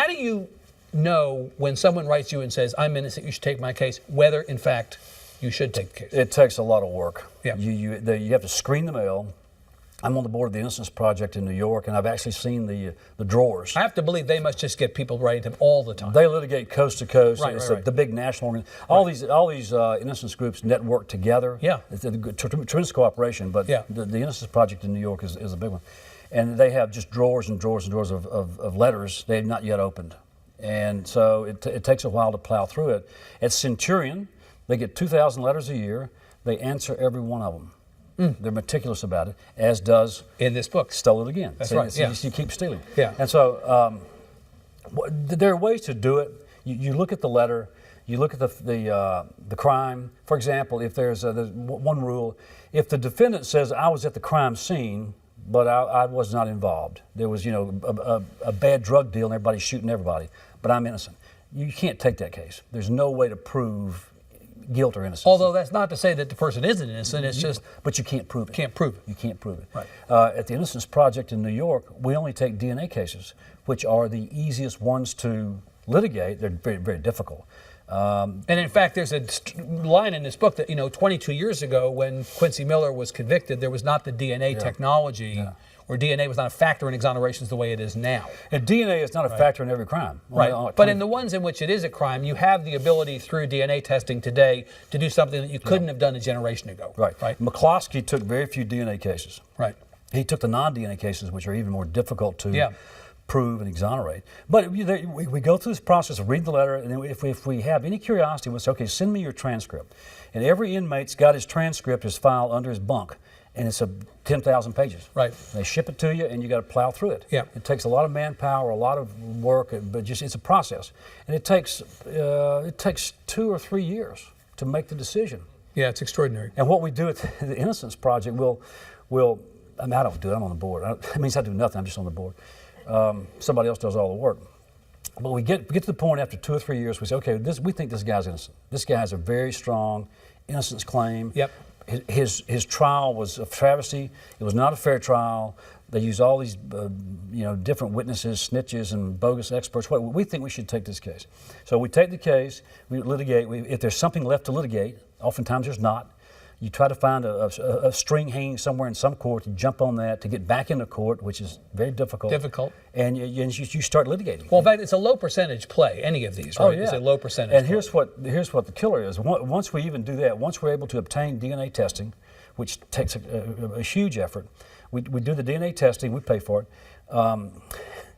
How do you know when someone writes you and says, I'm innocent, you should take my case, whether, in fact, you should take the case? It takes a lot of work. Yeah. You have to screen the mail. I'm on the board of the Innocence Project in New York, and I've actually seen the drawers. I have to believe they must just get people writing them all the time. They litigate coast to coast. Right, It's right. the big national organization. All these innocence groups network together. Yeah. It's a tremendous cooperation, but Yeah. the Innocence Project in New York is a big one. And they have just drawers and drawers and drawers of letters they have not yet opened. And so it takes a while to plow through it. At Centurion, they get 2,000 letters a year. They answer every one of them. They're meticulous about it, as does in this book. Stole It Again. That's So right, yeah. You keep stealing. Yeah. And so there are ways to do it. You look at the letter. You look at the crime. For example, if there's one rule, if the defendant says, I was at the crime scene, but I was not involved. There was, a bad drug deal and everybody's shooting everybody, but I'm innocent. You can't take that case. There's no way to prove guilt or innocence. Although that's not to say that the person isn't innocent, it's just... But you can't prove it. Can't prove it. You can't prove it. Right. At the Innocence Project in New York, we only take DNA cases, which are the easiest ones to litigate. They're very, very difficult. And in fact, there's a line in this book that, 22 years ago when Quincy Miller was convicted, there was not the DNA technology, or DNA was not a factor in exonerations the way it is now. And DNA is not a factor in every crime. Right. But in the ones in which it is a crime, you have the ability through DNA testing today to do something that you couldn't have done a generation ago. Right. Right. McCloskey took very few DNA cases. Right. He took the non-DNA cases, which are even more difficult to prove and exonerate. But we go through this process of reading the letter, and then if we have any curiosity, we'll say, okay, send me your transcript. And every inmate's got his transcript, his file under his bunk, and it's 10,000 pages. Right. They ship it to you, and you got to plow through it. Yeah. It takes a lot of manpower, a lot of work, but it's a process, and it takes 2 or 3 years to make the decision. Yeah, it's extraordinary. And what we do at the Innocence Project, I don't do it, I'm on the board. It means I do nothing, I'm just on the board. Somebody else does all the work. But we get to the point after 2 or 3 years, we say, okay, we think this guy's innocent. This guy has a very strong innocence claim. Yep. His trial was a travesty. It was not a fair trial. They used all these different witnesses, snitches, and bogus experts. We think we should take this case. So we take the case, we litigate. If there's something left to litigate, oftentimes there's not. You try to find a string hanging somewhere in some court, you jump on that to get back into court, which is very difficult. And you start litigating. Well, in fact, it's a low percentage play, any of these, right? Oh, yeah. It's a low percentage And play. here's what the killer is. Once we even do that, once we're able to obtain DNA testing, which takes a huge effort, we do the DNA testing, we pay for it.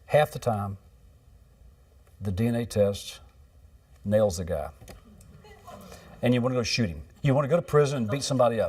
Half the time, the DNA test nails the guy. And you want to go shoot him. You want to go to prison and beat somebody up.